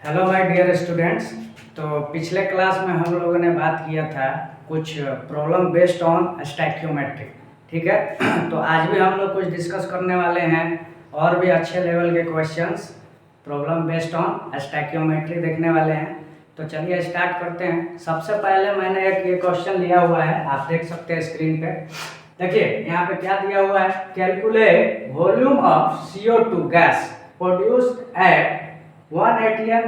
Hello my dear students. तो पिछले class में हम लोगों ने बात किया था कुछ प्रॉब्लम बेस्ड ऑन स्टैक्योमेट्री, ठीक है। तो आज भी हम लोग कुछ डिस्कस करने वाले हैं और भी अच्छे लेवल के क्वेश्चंस प्रॉब्लम बेस्ड ऑन स्टैक्योमेट्री देखने वाले हैं। तो चलिए स्टार्ट करते हैं। सबसे पहले मैंने एक ये क्वेश्चन लिया हुआ है, आप देख सकते हैं स्क्रीन पे। देखिए यहाँ पे क्या दिया हुआ है, calculate volume of CO2 gas produced at 1 atm,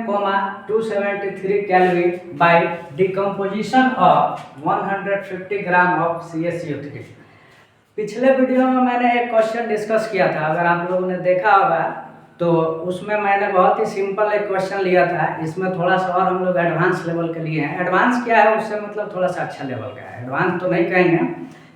273 Kelvin by decomposition of 150 gram of CaCO3। पिछले वीडियो में मैंने एक क्वेश्चन डिस्कस किया था, अगर आप लोगों ने देखा होगा तो उसमें मैंने बहुत ही सिंपल एक क्वेश्चन लिया था। इसमें थोड़ा सा और हम लोग एडवांस लेवल के लिए हैं। एडवांस क्या है, उससे मतलब थोड़ा सा अच्छा लेवल का है। एडवांस तो नहीं कहेंगे,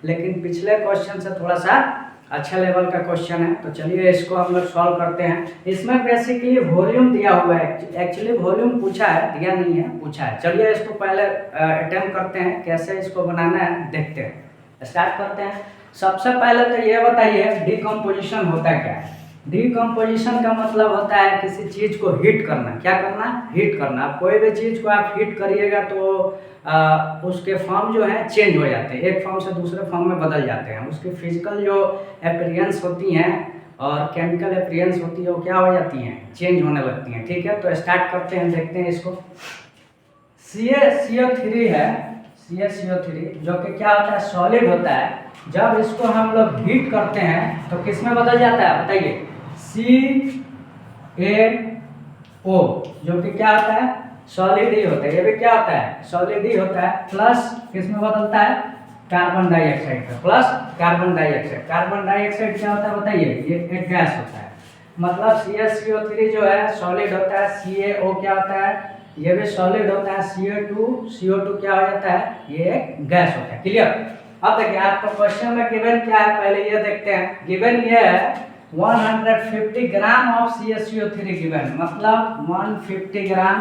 लेकिन पिछले क्वेश्चन से थोड़ा सा अच्छा लेवल का क्वेश्चन है। तो चलिए इसको हम लोग सॉल्व करते हैं। इसमें बेसिकली वॉल्यूम दिया हुआ है, एक्चुअली वॉल्यूम पूछा है, दिया नहीं है, पूछा है। चलिए इसको पहले अटेम्प्ट करते हैं, कैसे इसको बनाना है देखते हैं। स्टार्ट करते हैं। सबसे पहले तो ये बताइए डिकम्पोजिशन होता क्या है। डिकम्पोजिशन का मतलब होता है किसी चीज़ को हीट करना। क्या करना? हीट करना। अब कोई भी चीज़ को आप हीट करिएगा तो उसके फॉर्म जो है चेंज हो जाते हैं, एक फॉर्म से दूसरे फॉर्म में बदल जाते हैं। उसकी फिजिकल जो अपीयरेंस होती हैं और केमिकल अपीयरेंस होती है वो क्या हो जाती हैं, चेंज होने लगती हैं, ठीक है। तो स्टार्ट करते हैं, देखते हैं इसको। CaCO3 है, CaCO3 जो कि क्या होता है, सॉलिड होता है। जब इसको हम लोग हीट करते हैं तो किस में बदल जाता है बताइए, CaO, जो कि क्या होता है, सॉलिड ही होता है। ये भी क्या होता है, सॉलिड ही होता है। प्लस किस में बदलता है, कार्बन डाइऑक्साइड का, plus carbon dioxide. Carbon dioxide क्या होता है बताइए, ये एक गैस होता है। मतलब CaCO3 जो है सॉलिड होता है, CaO क्या होता है, ये भी सॉलिड होता है। CO2 क्या हो जाता है, ये एक गैस होता है। क्लियर। अब देखिए आपको क्वेश्चन में गिवन क्या है, पहले ये देखते हैं। गिवन ये है 150 ग्राम ऑफ CaCO3 गिवन, मतलब 150 ग्राम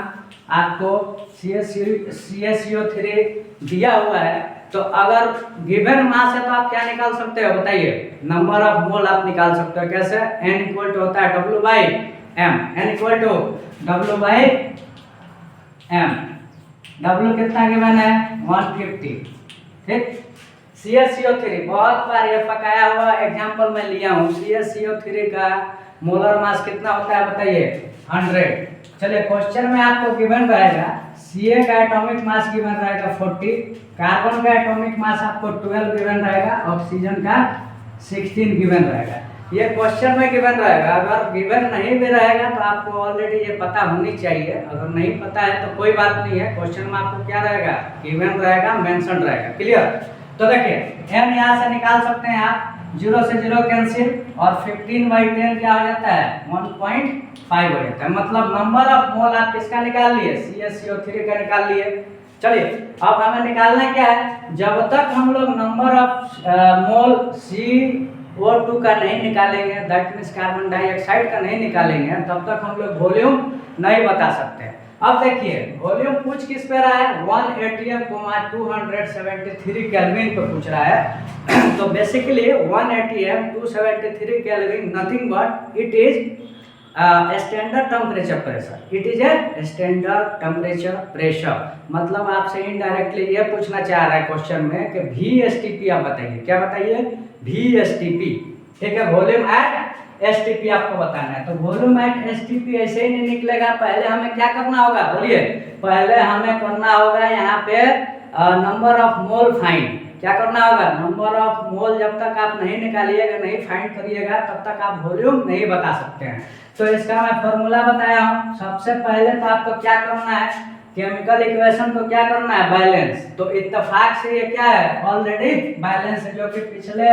आपको CaCO3 दिया हुआ है। तो अगर गिवन मास है तो आप क्या निकाल सकते हो बताइए, नंबर ऑफ मोल आप निकाल सकते हो। कैसे? N इक्वल टू होता है W/M, N equal to W/M। W कितना गिवन है, 150, ठीक। CaCO3 बहुत बार ये पकाया हुआ एग्जाम्पल में लिया हूँ। CaCO3 का मोलर मास कितना होता है बताइए, 100। चलिए क्वेश्चन में आपको गिवन रहेगा Ca का एटॉमिक मास गिवन रहेगा 40, कार्बन का एटॉमिक मास आपको 12 गिवन रहेगा, ऑक्सीजन का 16 गिवन रहेगा। ये क्वेश्चन में गिवन रहेगा। अगर गिवन नहीं भी रहेगा तो आपको ऑलरेडी ये पता होनी चाहिए। अगर नहीं पता है तो कोई बात नहीं है, क्वेश्चन में आपको क्या रहेगा, गिवन रहेगा, मेंशन रहेगा। क्लियर। तो देखिए m यहाँ से निकाल सकते हैं आप, 0 से 0 कैंसिल, और 15/10 क्या हो जाता है, 1.5 हो जाता है। मतलब नंबर ऑफ मोल आप किसका निकाल लिए, CaCO3 का निकाल लिए। चलिए अब हमें निकालना क्या है, जब तक हम लोग नंबर ऑफ मोल CO2 का नहीं निकालेंगे, दैट मीन्स कार्बन डाइऑक्साइड का नहीं निकालेंगे, तब तक हम लोग वॉल्यूम नहीं बता सकते। अब देखिए वॉल्यूम पूछ किस पे रहा है, 1 atm, 273 केल्विन पे पूछ रहा है। तो basically 1 atm 273 kelvin nothing but it is standard temperature pressure. It is a standard temperature pressure. मतलब आपसे इनडायरेक्टली ये पूछना चाह रहा है क्वेश्चन में कि VSTP आप बताइए। क्या बताइए, VSTP, ठीक है। वॉल्यूम एट STP आपको बताना है। तो वॉल्यूम एट STP ऐसे ही नहीं निकलेगा। पहले हमें क्या करना होगा बोलिए, पहले हमें करना होगा यहाँ पे नंबर ऑफ मोल फाइंड। क्या करना होगा, नंबर ऑफ मोल जब तक आप नहीं निकालिएगा, नहीं फाइंड करिएगा, तब तक आप वॉल्यूम नहीं बता सकते हैं। तो इसका मैं फॉर्मूला बताया हूँ। सबसे पहले तो आपको क्या करना है, केमिकल इक्वेशन को क्या करना है, बैलेंस। तो इत्तेफाक से ये क्या है, ऑलरेडी बैलेंस है, जो कि पिछले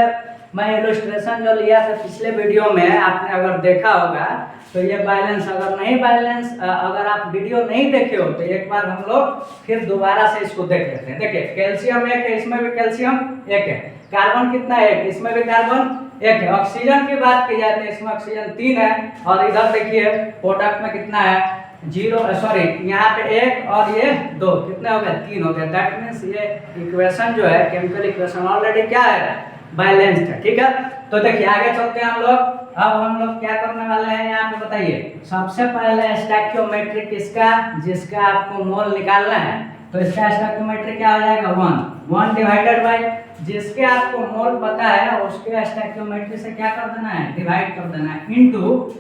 मैं इलस्ट्रेशन जो लिया था पिछले वीडियो में आपने अगर देखा होगा तो ये बैलेंस। अगर आप वीडियो नहीं देखे हो तो एक बार हम लोग फिर दोबारा से इसको देख लेते हैं। देखिए कैल्शियम 1 है, इसमें भी कैल्शियम 1 है। कार्बन कितना है, 1, इसमें भी कार्बन 1 है। ऑक्सीजन की बात की जाती है, इसमें ऑक्सीजन 3 है। और इधर देखिए प्रोडक्ट में कितना है, 0, सॉरी यहाँ पे 1 और ये 2, कितने हो गए, 3 हो गए। दैट मीन्स ये इक्वेशन जो है केमिकल इक्वेशन ऑलरेडी क्या है, बैलेंस्ड है। ठीक है, तो देखिए आगे चलते हैं हम लोग। अब हम लोग क्या करने वाले हैं यहाँ पे बताइए। सबसे पहले स्टैक्योमेट्रिक किसका, जिसका आपको मोल निकालना है, तो इसका स्टैक्योमेट्रिक क्या हो जाएगा 1 डिवाइडेड बाय जिसके आपको मोल पता है उसके स्टैक्योमेट्रिक से क्या कर देना है, डिवाइड कर देना है, इनटू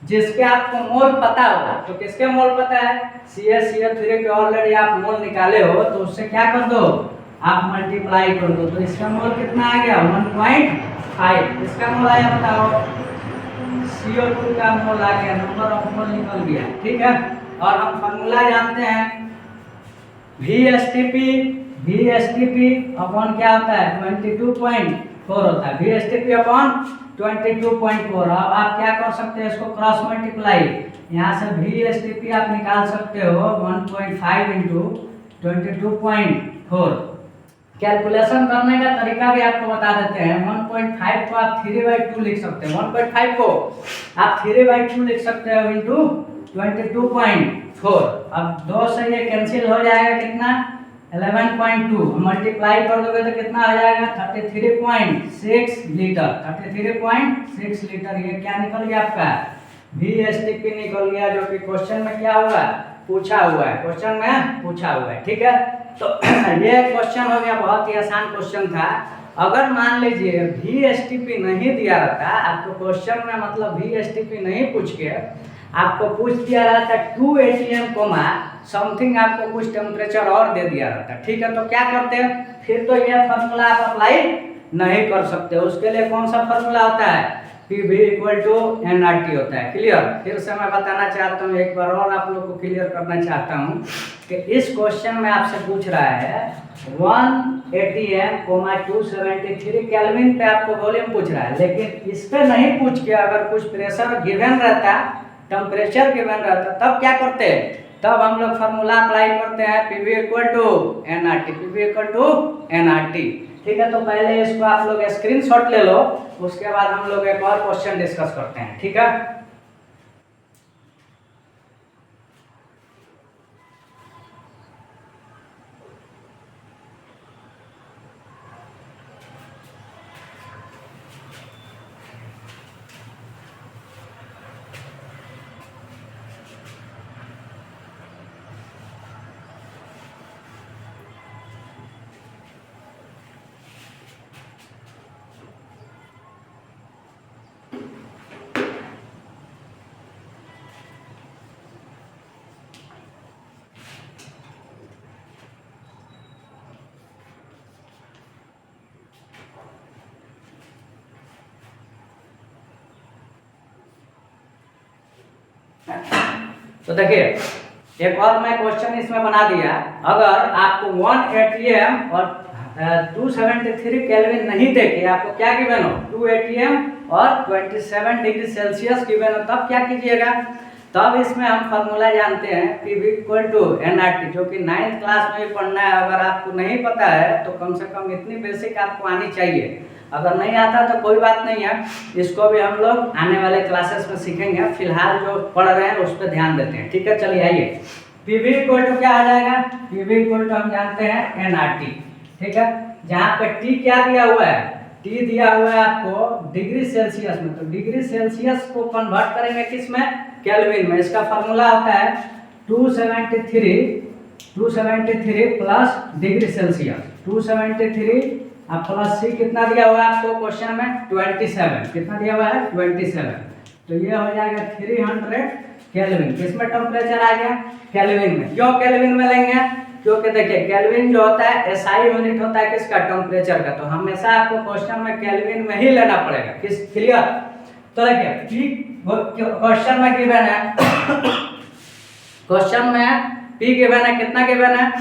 जिसके आपको मोल पता होगा। तो किसके मोल पता है, CaCO3 के ऑलरेडी आप मोल निकाले हो, तो उससे क्या कर दो, आप मल्टीप्लाई कर दो। तो इसका मोल कितना आ गया 1.5। इसका मोल आया बताओ, CO2 का मोल आ गया, नंबर ऑफ मोल निकल गया। ठीक है, और हम फॉर्मूला जानते हैं VSTP अपॉन क्या होता है 22.4 होता है, VSTP अपॉन 22.4। अब आप क्या कर सकते हैं, इसको क्रॉस मल्टीप्लाई, यहाँ से VSTP आप निकाल सकते हो 1.5 इंटू 22.4। कैलकुलेशन करने का तरीका भी आपको बता देते हैं। 1.5 को आप 3/2 लिख सकते हैं, 1.5 को आप 3/2 लिख सकते हो इंटू 22.4। अब 2 से ये कैंसिल हो जाएगा, कितना 11.2 मल्टीप्लाई कर दोगे तो कितना आ जाएगा 33.6 लीटर। 33.6 लीटर ये क्या निकल गया आपका, VSTP निकल गया, जो कि क्वेश्चन में क्या हुआ, पूछा हुआ है, क्वेश्चन में पूछा हुआ है। ठीक है, तो ये क्वेश्चन हो गया, बहुत ही आसान क्वेश्चन था। अगर मान लीजिए VSTP नहीं दिया रहता आपको क्वेश्चन में, मतलब VSTP नहीं पूछ के आपको पूछ दिया रहता 2 atm कोमा समथिंग, आपको कुछ टेम्परेचर और दे दिया रहता, ठीक है, तो क्या करते हैं, फिर तो ये फार्मूला आप अप्लाई नहीं कर सकते। उसके लिए कौन सा फार्मूला होता है, PV = nRT होता है। क्लियर, फिर से मैं बताना चाहता हूँ, एक बार और आप लोग को क्लियर करना चाहता हूँ कि इस क्वेश्चन में आपसे पूछ रहा है 1 atm 273 केल्विन पे आपको वॉल्यूम पूछ रहा है, लेकिन इस पे नहीं पूछ के अगर कुछ प्रेशर गिवन रहता, टेम्परेचर गिवन रहता, तब क्या करते हैं, तब हम लोग फार्मूला अप्लाई करते हैं PV = nRT, PV = nRT। ठीक है, तो पहले इसको आप लोग स्क्रीनशॉट ले लो, उसके बाद हम लोग एक और क्वेश्चन डिस्कस करते हैं। ठीक है, तो देखिए एक और मैं क्वेश्चन इसमें बना दिया। अगर आपको 1 atm और 273 केल्विन नहीं देके आपको क्या गिवन हो, 2 atm और 27 डिग्री सेल्सियस गिवन हो, तब क्या कीजिएगा, तब इसमें हम फार्मूला जानते हैं PV = nRT, जो कि 9th क्लास में भी पढ़ना है। अगर आपको नहीं पता है तो कम से कम इतनी बेसिक आपको आनी चाहिए, अगर नहीं आता तो कोई बात नहीं है, इसको भी हम लोग आने वाले क्लासेस में सीखेंगे। फिलहाल जो पढ़ रहे हैं उस पर ध्यान देते हैं। ठीक है, चलिए आइए, PV = क्या आ जाएगा, PV = हम जानते हैं nRT। ठीक है, जहाँ पे T क्या दिया हुआ है, T दिया हुआ है आपको डिग्री सेल्सियस में, तो डिग्री सेल्सियस को कन्वर्ट करेंगे किस में, केल्विन में। इसका फार्मूला होता है 273 प्लस डिग्री सेल्सियस, 273 अब प्लस C कितना दिया हुआ है आपको क्वेश्चन में 27, कितना दिया हुआ है 27, तो ये हो जाएगा 300 केल्विन। किसमें टेम्परेचर आ गया, केल्विन में। क्यों केल्विन में लेंगे, क्योंकि देखिए केल्विन जो होता है SI यूनिट होता है किसका, टेम्परेचर का, तो हमेशा आपको क्वेश्चन में केल्विन में ही लेना पड़ेगा। किस, क्लियर। तो देखिए क्वेश्चन में गिवन है, क्वेश्चन में P गिवन है, कितना गिवन है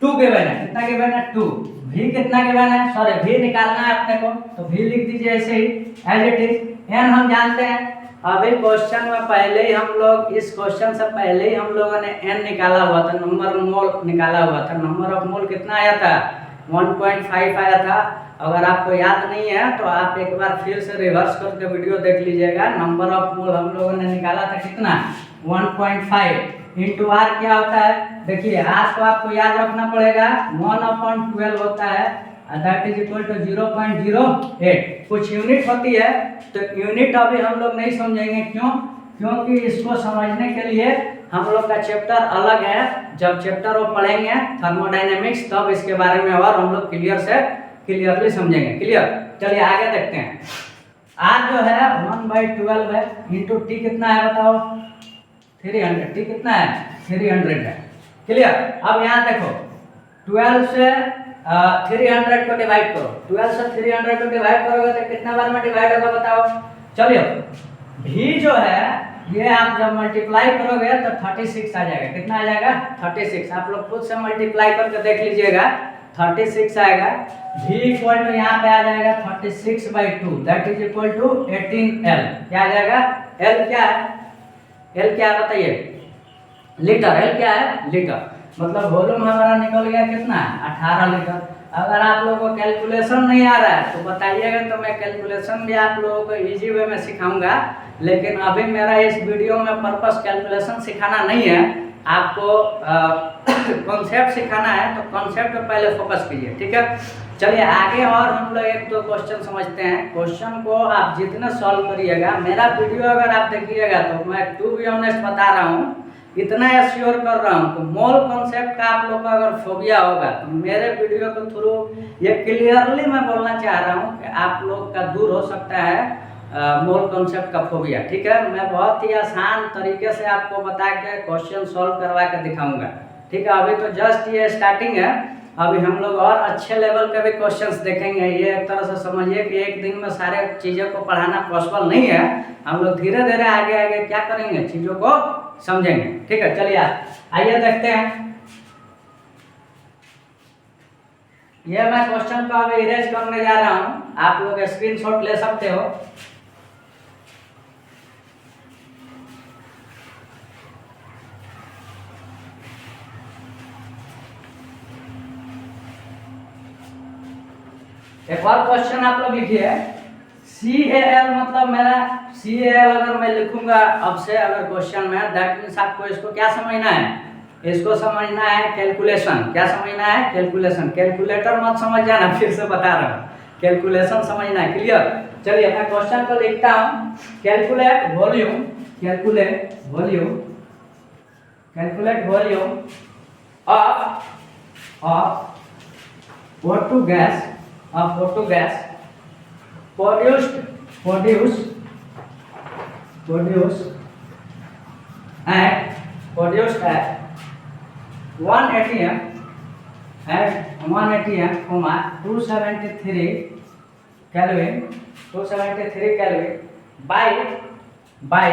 2 गिवन है, कितना गिवन है 2। V कितना गिवन है, सॉरी V निकालना है अपने को, तो V लिख दीजिए ऐसे ही एज इट इज। n हम जानते हैं, अभी क्वेश्चन में पहले ही हम लोग, इस क्वेश्चन से पहले ही हम लोगों ने n निकाला हुआ था, नंबर मोल निकाला हुआ था। नंबर ऑफ मोल कितना आया था 1.5 आया था। अगर आपको याद नहीं है तो आप एक बार फिर से रिवर्स करके वीडियो देख लीजिएगा। नंबर ऑफ मोल हम लोगों ने निकाला था कितना 1.5 इंटू आर क्या होता है, देखिए आर को आपको याद रखना पड़ेगा 1/12 होता है दैट इज इक्वल टू 0.08। कुछ यूनिट होती है तो यूनिट अभी हम लोग नहीं समझेंगे, क्यों? क्योंकि इसको समझने के लिए हम लोग का चैप्टर अलग है। जब चैप्टर वो पढ़ेंगे थर्मोडायनेमिक्स, तब इसके बारे में और हम लोग क्लियरली समझेंगे। क्लियर? चलिए आगे देखते हैं। आज जो है 1/12 है, इंटू टी कितना है बताओ? 300। टी कितना है? 300 है। क्लियर? अब यहाँ देखो 12 से 300 को डिवाइड करो। 12 से 300 को डिवाइड करोगे तो कितना बार में डिवाइड होगा बताओ? चलिए भी जो है ये आप जब मल्टीप्लाई करोगे तो 36 आ जाएगा। कितना आ जाएगा? 36। आप लोग खुद से मल्टीप्लाई करके देख लीजिएगा, 36 आएगा। v इक्वल टू यहाँ पे आ जाएगा 36/2, that is equal to 18L। क्या आ जाएगा? L क्या है? L क्या है बताइए? लीटर। L क्या है? लीटर। मतलब वॉल्यूम हमारा निकल गया कितना? 18 लीटर। अगर आप लोगों को कैलकुलेशन नहीं आ रहा है तो बताइएगा, तो मैं कैलकुलेशन भी आप लोगों को इजी वे में सिखाऊंगा। लेकिन अभी मेरा इस वीडियो में पर्पस कैलकुलेशन सिखाना नहीं है, आपको कॉन्सेप्ट सिखाना है। तो कॉन्सेप्ट पे पहले फोकस कीजिए, ठीक है? चलिए आगे और हम लोग एक दो क्वेश्चन समझते हैं। क्वेश्चन को आप जितना सॉल्व करिएगा, मेरा वीडियो अगर आप देखिएगा तो मैं टू बी ऑनेस्ट बता रहा हूँ, इतना एश्योर कर रहा हूँ तो मोल कॉन्सेप्ट का आप लोग का अगर फोबिया होगा तो मेरे वीडियो के थ्रू ये क्लियरली मैं बोलना चाह रहा हूँ कि आप लोग का दूर हो सकता है मोल कॉन्सेप्ट का फोबिया। ठीक है? मैं बहुत ही आसान तरीके से आपको बता के क्वेश्चन सॉल्व करवा के दिखाऊंगा। ठीक है? अभी तो जस्ट ये स्टार्टिंग है, अभी हम लोग और अच्छे लेवल के भी क्वेश्चंस देखेंगे। ये एक तरह से समझिए कि एक दिन में सारे चीज़ों को पढ़ाना पॉसिबल नहीं है। हम लोग धीरे धीरे आगे आगे क्या करेंगे, चीज़ों को समझेंगे। ठीक है? चलिए आइए देखते हैं। ये मैं क्वेश्चन को अभी इरेज करने जा रहा हूँ, आप लोग स्क्रीनशॉट ले सकते हो। एक और क्वेश्चन आप लोग लिखिए, CAL मतलब मेरा CAL अगर मैं लिखूंगा अब से अगर क्वेश्चन में, दैट मीन्स आपको इसको क्या समझना है? इसको समझना है कैलकुलेशन। क्या समझना है? कैलकुलेशन। कैलकुलेटर मत समझ जाना, फिर से बता रहा हूँ, कैलकुलेशन समझना है। क्लियर? चलिए मैं क्वेश्चन को लिखता हूँ। Calculate volume, calculate volume, calculate volume of O2 gas, of O2 gas produced at 1 atm at 1 atm, 273 Kelvin, 273 Kelvin by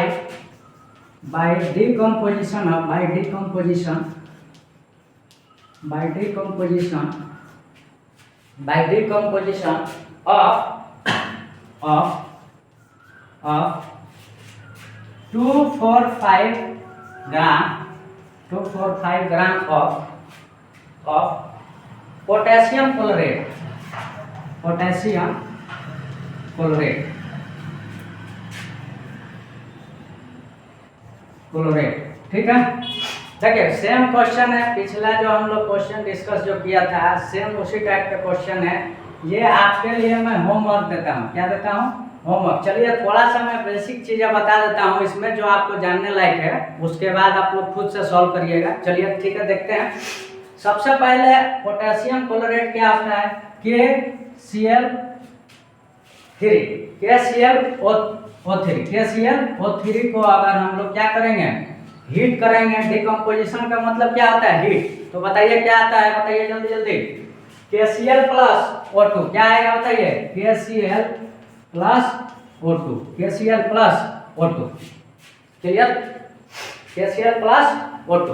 decomposition of 245 gram of potassium chlorate, ठीक है? देखिए सेम क्वेश्चन है, पिछला जो हम लोग क्वेश्चन डिस्कस जो किया था सेम उसी टाइप का क्वेश्चन है। ये आपके लिए मैं होमवर्क देता हूँ। क्या देता हूँ? होमवर्क। चलिए थोड़ा सा मैं बेसिक चीज़ें बता देता हूँ इसमें जो आपको जानने लायक है, उसके बाद आप लोग खुद से सॉल्व करिएगा। चलिए ठीक है, देखते हैं। सबसे पहले पोटेशियम क्लोरेट क्या होता है? KClO3 को अगर हम लोग क्या करेंगे, हीट करेंगे। डिकम्पोजिशन का मतलब क्या होता है? हीट। तो बताइए क्या आता है, बताइए जल्दी जल्दी। KCl प्लस O2 क्या आएगा बताइए? KCl plus O2। Clear? KCl plus O2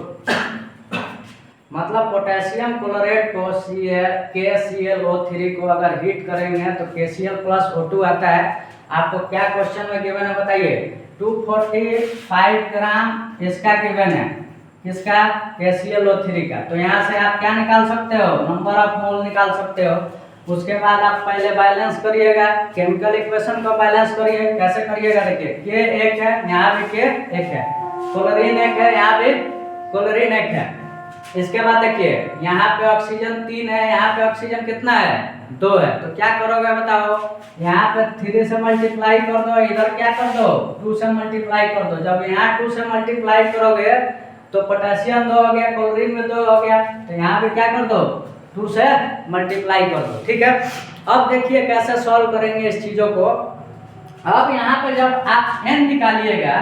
मतलब पोटेशियम क्लोरेट को KClO3 को अगर हीट करेंगे तो KCl प्लस O2 आता है। आपको क्या क्वेश्चन में गिवन है बताइए? 245 ग्राम इसका गिवन है, किसका? KClO3 का। तो यहाँ से आप क्या निकाल सकते हो? नंबर ऑफ मोल निकाल सकते हो। उसके बाद आप पहले बैलेंस करिएगा, केमिकल इक्वेशन को बैलेंस करिए। कैसे करिएगा? देखिए K एक है, यहाँ भी K एक है, क्लोरीन एक है, यहाँ भी क्लोरीन एक है। इसके बाद देखिए यहाँ पे ऑक्सीजन 3 है, यहाँ पे ऑक्सीजन कितना है 2 है, तो क्या करोगे बताओ, यहाँ पे 3 से मल्टीप्लाई कर दो, इधर क्या कर दो 2 से मल्टीप्लाई कर दो। जब यहाँ 2 से मल्टीप्लाई करोगे तो पोटेशियम 2 हो गया, क्लोरीन में 2 हो गया, तो यहाँ पे क्या कर दो 2 से मल्टीप्लाई कर दो। ठीक है, अब देखिए कैसे सॉल्व करेंगे इस चीज़ों को। अब यहाँ पे जब आप n निकालिएगा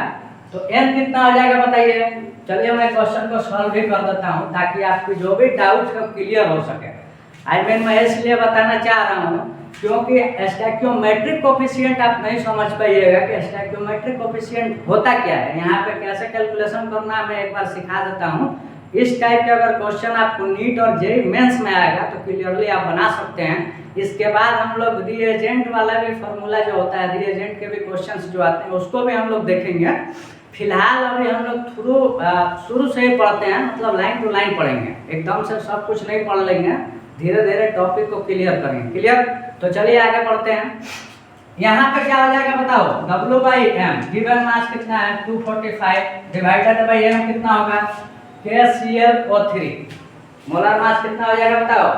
तो n कितना हो जाएगा बताइए। चलिए मैं क्वेश्चन को सॉल्व भी कर देता हूँ ताकि आपकी जो भी डाउट है क्लियर हो सके। आई मीन मैं इसलिए बताना चाह रहा हूँ क्योंकि स्टैक्योमेट्रिक कोफिशिएंट आप नहीं समझ पाइएगा कि स्टैक्योमेट्रिक कोफिशिएंट होता क्या है, यहाँ पे कैसे कैलकुलेशन करना है मैं एक बार सिखा देता हूँ। इस टाइप के अगर क्वेश्चन आपको नीट और जेईई मेंस में आएगा तो क्लियरली आप बना सकते हैं। इसके बाद हम लोग रिएजेंट वाला भी फार्मूला जो होता है, रिएजेंट के भी क्वेश्चंस जो आते हैं उसको भी हम लोग देखेंगे। फिलहाल अभी हम लोग शुरू से ही पढ़ते हैं, मतलब लाइन टू लाइन पढ़ेंगे, एकदम से सब कुछ नहीं पढ़ लेंगे, धीरे धीरे टॉपिक को क्लियर करेंगे। क्लियर, तो चलिए आगे बढ़ते हैं। यहाँ पे क्या हो जाएगा बताओ, W/m गिवन मास कितना है 245 डिवाइडेड बाई m कितना होगा KClO3, मोलर मास कितना हो जाएगा बताओ।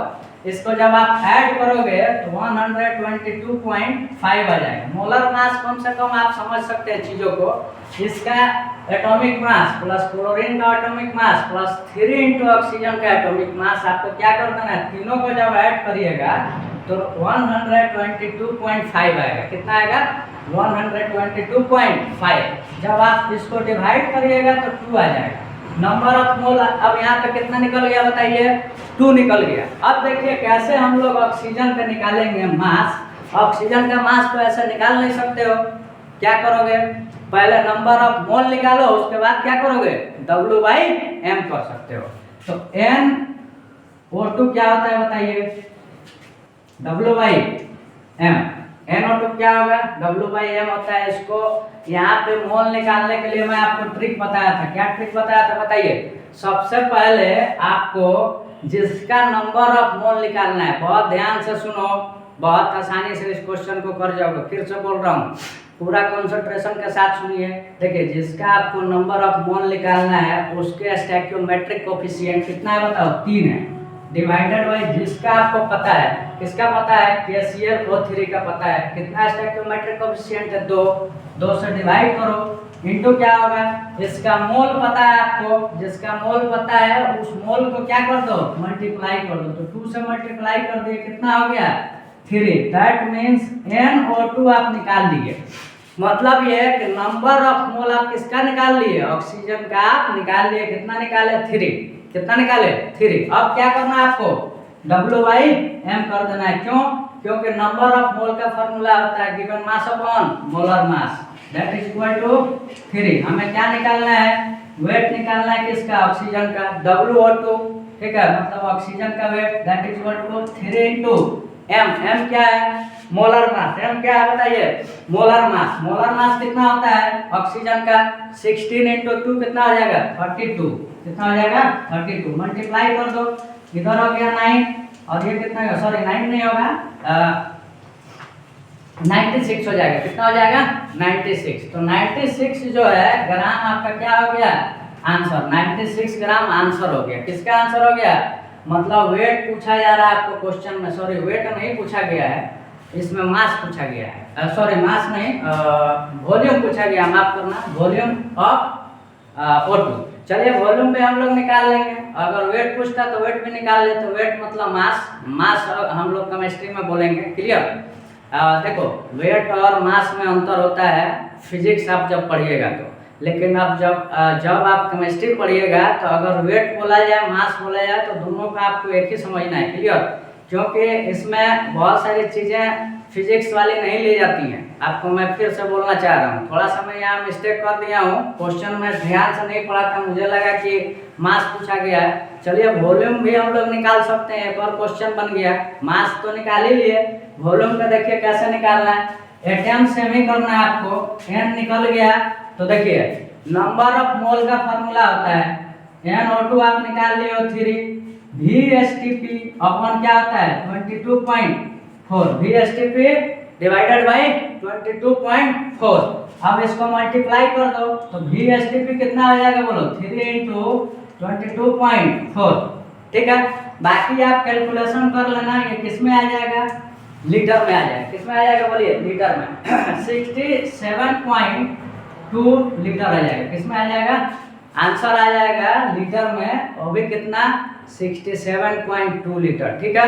इसको जब आप ऐड करोगे तो 122.5 आ जाएगा। मोलर मास कम से कम आप समझ सकते हैं चीज़ों को, इसका एटॉमिक मास प्लस क्लोरीन का atomic mass plus 3 into oxygen का एटॉमिक मास, आपको क्या कर देना है, तीनों को जब ऐड करिएगा तो 122.5 आएगा। कितना आएगा 122.5। जब आप इसको डिवाइड करिएगा तो 2 आ जाएगा। नंबर ऑफ मोल अब यहाँ पे कितना निकल गया बताइए, 2 निकल गया। अब देखिए कैसे हम लोग ऑक्सीजन का निकालेंगे मास। ऑक्सीजन का मास तो ऐसे निकाल नहीं सकते हो, क्या करोगे, पहले नंबर ऑफ मोल निकालो, उसके बाद क्या करोगे W/m कर सकते हो। तो NO2 क्या होता है बताइए, W/m। NO2 क्या होगा W/m होता है। इसको यहाँ पे मोल निकालने के लिए मैं आपको ट्रिक बताया था, क्या ट्रिक बताया था बताइए। सबसे पहले आपको जिसका नंबर ऑफ मोल निकालना है, बहुत ध्यान से सुनो, बहुत आसानी से इस क्वेश्चन को कर जाओगे। फिर से बोल रहा हूँ, पूरा कंसंट्रेशन के साथ सुनिए। देखिए जिसका आपको नंबर ऑफ मोल निकालना है उसके स्टैक्योमेट्रिक कोफिशिएंट कितना है बताओ, 3 है, डिवाइडेड बाय जिसका आपको पता है, किसका पता है KClO3 का पता है, कितना स्टैक्योमेट्रिक कोफिशिएंट है 2 से डिवाइड करो, इनटू क्या होगा, इसका मोल पता है आपको, जिसका मोल पता है उस मोल को क्या कर दो मल्टीप्लाई कर दो। तो 2 से मल्टीप्लाई कर दिए, कितना हो गया 3। दैट मीन्स NO2 आप निकाल लिए। मतलब ये है कि नंबर ऑफ मोल आप किसका निकाल लिए, ऑक्सीजन का आप निकाल लिए। कितना निकाले 3, कितना निकाले 3। अब क्या करना है आपको W/m कर देना है। क्यों, क्योंकि नंबर ऑफ मोल का फॉर्मूला होता है given mass upon molar mass, that is equal to 3। हमें क्या निकालना है, वेट निकालना है किसका, ऑक्सीजन का, WO2। ठीक है, मतलब ऑक्सीजन का weight that is equal to 3 into m। m क्या है, मोलर मास। m क्या है बताइए, मोलर मास। मोलर मास कितना होता है ऑक्सीजन का, 16 इंटू 2 कितना हो जाएगा 32। कितना हो जाएगा 32। मल्टीप्लाई कर दो, इधर हो गया 9 और ये कितना होगा, सॉरी 9 नहीं होगा 96 हो जाएगा। कितना हो जाएगा 96। तो 96 जो है ग्राम आपका क्या हो गया आंसर, 96 ग्राम आंसर हो गया। किसका आंसर हो गया, मतलब वेट पूछा जा रहा है आपको क्वेश्चन में, सॉरी वेट नहीं पूछा गया है, इसमें मास पूछा गया है, सॉरी मास नहीं वॉल्यूम पूछा गया, माफ करना, वॉल्यूम ऑफ O2। चलिए वॉल्यूम पे हम लोग निकाल लेंगे, अगर वेट पूछता तो वेट भी निकाल ले। तो वेट मतलब मास, मास हम लोग केमिस्ट्री में बोलेंगे। क्लियर, देखो वेट और मास में अंतर होता है, फिजिक्स आप जब पढ़िएगा तो, लेकिन अब जब आप केमिस्ट्री पढ़िएगा तो अगर वेट बोला जाए मास बोला जाए तो दोनों का आपको एक ही समझना है। क्लियर, क्योंकि इसमें बहुत सारी चीज़ें फिजिक्स वाली नहीं ली जाती हैं। आपको मैं फिर से बोलना चाह रहा हूँ, थोड़ा सा मैं यहाँ मिस्टेक कर दिया हूँ, क्वेश्चन में ध्यान से नहीं पढ़ा था, मुझे लगा कि मास पूछा गया है। चलिए वॉल्यूम भी हम लोग निकाल सकते हैं, एक और क्वेश्चन बन गया। मास तो निकाल ही लिए, वॉल्यूम का देखिए कैसे निकालना है, एटम से ही करना है आपको। n निकल गया तो देखिए नंबर ऑफ मोल का फॉर्मूला होता है NO2 आप निकाल लिए 3, VSTP अपॉन क्या होता है 22.4, VSTP डिवाइडेड बाई 22.4। अब इसको मल्टीप्लाई कर दो तो VSTP कितना हो जाएगा बोलो, 3 इंटू 22.4। ठीक है, बाकी आप कैलकुलेशन कर लेना, ये किस में आ जाएगा, लीटर में आ जाएगा। किस में आ जाएगा बोलिए, लीटर में 67.2 लीटर आ जाएगा। किस में आ जाएगा, आंसर आ जाएगा लीटर में, वो भी कितना, 67.2 लीटर। ठीक है,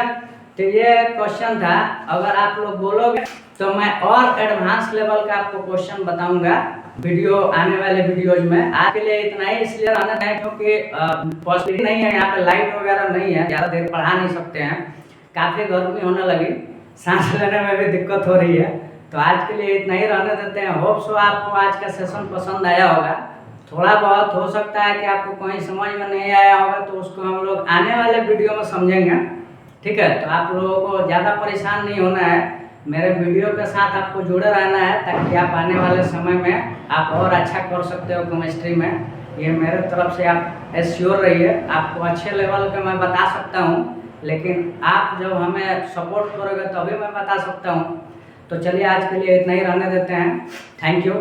तो ये क्वेश्चन था। अगर आप लोग बोलोगे तो मैं और एडवांस लेवल का आपको क्वेश्चन बताऊंगा वीडियो, आने वाले वीडियोज में। आज के लिए इतना ही, इसलिए रहना है क्योंकि पॉसिबिलिटी नहीं है, यहाँ पे लाइट वगैरह नहीं है, ज़्यादा देर पढ़ा नहीं सकते हैं, काफ़ी गर्मी होने लगी, सांस लेने में भी दिक्कत हो रही है। तो आज के लिए इतना ही रहने देते हैं। होप सो आपको आज का सेशन पसंद आया होगा। थोड़ा बहुत हो सकता है कि आपको कहीं समझ में नहीं आया होगा, तो उसको हम लोग आने वाले वीडियो में समझेंगे। ठीक है, तो आप लोगों को ज़्यादा परेशान नहीं होना है, मेरे वीडियो के साथ आपको जुड़े रहना है, ताकि आप आने वाले समय में आप और अच्छा कर सकते हो केमिस्ट्री में। ये मेरे तरफ से आप एश्योर रहिए। आपको अच्छे लेवल का मैं बता सकता हूँ, लेकिन आप जब हमें सपोर्ट करोगे तभी मैं बता सकता हूँ। तो चलिए आज के लिए इतना ही रहने देते हैं। Thank you.